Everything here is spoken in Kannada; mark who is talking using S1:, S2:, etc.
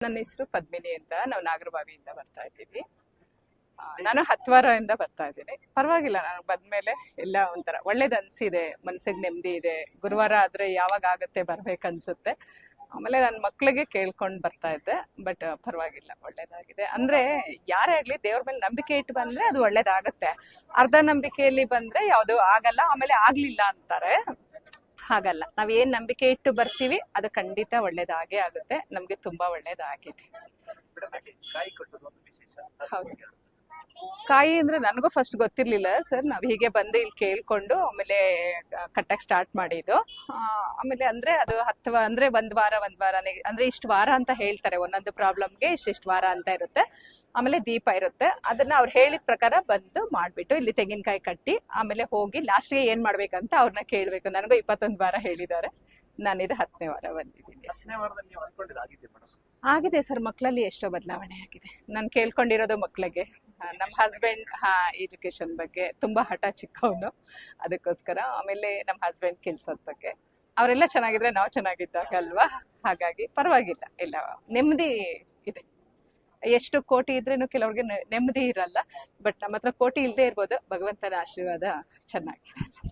S1: ನನ್ನ ಹೆಸರು ಪದ್ಮಿನಿ ಅಂತ. ನಾವು ನಾಗರಬಾವಿಯಿಂದ ಬರ್ತಾ ಇದ್ದೀವಿ. ನಾನು 10 ವಾರದಿಂದ ಬರ್ತಾ ಇದ್ದೀನಿ. ಪರವಾಗಿಲ್ಲ, ನಾನು ಬಂದ್ಮೇಲೆ ಎಲ್ಲ ಒಂಥರ ಒಳ್ಳೇದು ಅನ್ಸಿದೆ, ಮನ್ಸಿಗೆ ನೆಮ್ಮದಿ ಇದೆ. ಗುರುವಾರ ಆದ್ರೆ ಯಾವಾಗ ಆಗತ್ತೆ ಬರ್ಬೇಕನ್ಸುತ್ತೆ. ಆಮೇಲೆ ನನ್ನ ಮಕ್ಳಿಗೆ ಕೇಳ್ಕೊಂಡು ಬರ್ತಾ ಇದ್ದೆ, ಬಟ್ ಪರವಾಗಿಲ್ಲ, ಒಳ್ಳೇದಾಗಿದೆ. ಅಂದ್ರೆ ಯಾರೇ ಆಗ್ಲಿ ದೇವ್ರ ಮೇಲೆ ನಂಬಿಕೆ ಇಟ್ಟು ಬಂದ್ರೆ ಅದು ಒಳ್ಳೇದಾಗತ್ತೆ. ಅರ್ಧ ನಂಬಿಕೆಯಲ್ಲಿ ಬಂದ್ರೆ ಯಾವುದು ಆಗಲ್ಲ, ಆಮೇಲೆ ಆಗ್ಲಿಲ್ಲ ಅಂತಾರೆ. ಹಾಗಲ್ಲ, ನಾವ್ ಏನ್ ನಂಬಿಕೆ ಇಟ್ಟು ಬರ್ತೀವಿ ಅದು ಖಂಡಿತ ಒಳ್ಳೇದಾಗೇ ಆಗುತ್ತೆ. ನಮ್ಗೆ ತುಂಬಾ ಒಳ್ಳೇದಾಗಿದೆ. ಹೌದು. ಕಾಯಿ ಅಂದ್ರೆ ನನಗೂ ಫಸ್ಟ್ ಗೊತ್ತಿರ್ಲಿಲ್ಲ ಸರ್. ನಾವ್ ಹೀಗೆ ಬಂದು ಇಲ್ಲಿ ಕೇಳ್ಕೊಂಡು ಆಮೇಲೆ ಕಟ್ಟಕ್ ಸ್ಟಾರ್ಟ್ ಮಾಡಿದ್ದು. ಆಮೇಲೆ ಅಂದ್ರೆ ಅದು 10 ಅಂದ್ರೆ ಒಂದ್ ವಾರನೇ ಅಂದ್ರೆ ಇಷ್ಟು ವಾರ ಅಂತ ಹೇಳ್ತಾರೆ. ಒಂದೊಂದು ಪ್ರಾಬ್ಲಮ್ಗೆ ಇಷ್ಟಿಷ್ಟು ವಾರ ಅಂತ ಇರುತ್ತೆ. ಆಮೇಲೆ ದೀಪ ಇರುತ್ತೆ. ಅದನ್ನ ಅವ್ರು ಹೇಳಿದ ಪ್ರಕಾರ ಬಂದು ಮಾಡ್ಬಿಟ್ಟು ಇಲ್ಲಿ ತೆಂಗಿನಕಾಯಿ ಕಟ್ಟಿ ಆಮೇಲೆ ಹೋಗಿ ಲಾಸ್ಟ್ಗೆ ಏನ್ ಮಾಡ್ಬೇಕಂತ ಅವ್ರನ್ನ ಕೇಳ್ಬೇಕು. ನನಗೂ 21 ವಾರ ಹೇಳಿದ್ದಾರೆ. ನಾನಿದು 10ನೇ ವಾರ ಬಂದಿದ್ದೀನಿ. ಆಗಿದೆ ಸರ್, ಮಕ್ಕಳಲ್ಲಿ ಎಷ್ಟೋ ಬದಲಾವಣೆ ಆಗಿದೆ. ನಾನು ಕೇಳ್ಕೊಂಡಿರೋದು ಮಕ್ಕಳಿಗೆ. ನಮ್ಮ ಹಸ್ಬೆಂಡ್ ಎಜುಕೇಶನ್ ಬಗ್ಗೆ ತುಂಬಾ ಹಠ ಚಿಕ್ಕವನು, ಅದಕ್ಕೋಸ್ಕರ. ಆಮೇಲೆ ನಮ್ಮ ಹಸ್ಬೆಂಡ್ ಕೆಲ್ಸದ ಬಗ್ಗೆ ಅವರೆಲ್ಲ ಚೆನ್ನಾಗಿದ್ರೆ ನಾವು ಚೆನ್ನಾಗಿದ್ದಾಗ ಅಲ್ವಾ. ಹಾಗಾಗಿ ಪರವಾಗಿಲ್ಲ, ಎಲ್ಲ ನೆಮ್ಮದಿ ಇದೆ. ಎಷ್ಟು ಕೋಟಿ ಇದ್ರೇನು ಕೆಲವ್ರಿಗೆ ನೆಮ್ಮದಿ ಇರಲ್ಲ. ಬಟ್ ನಮ್ಮ ಹತ್ರ ಕೋಟಿ ಇಲ್ಲದೆ ಇರ್ಬೋದು, ಭಗವಂತನ ಆಶೀರ್ವಾದ ಚೆನ್ನಾಗಿದೆ ಸರ್.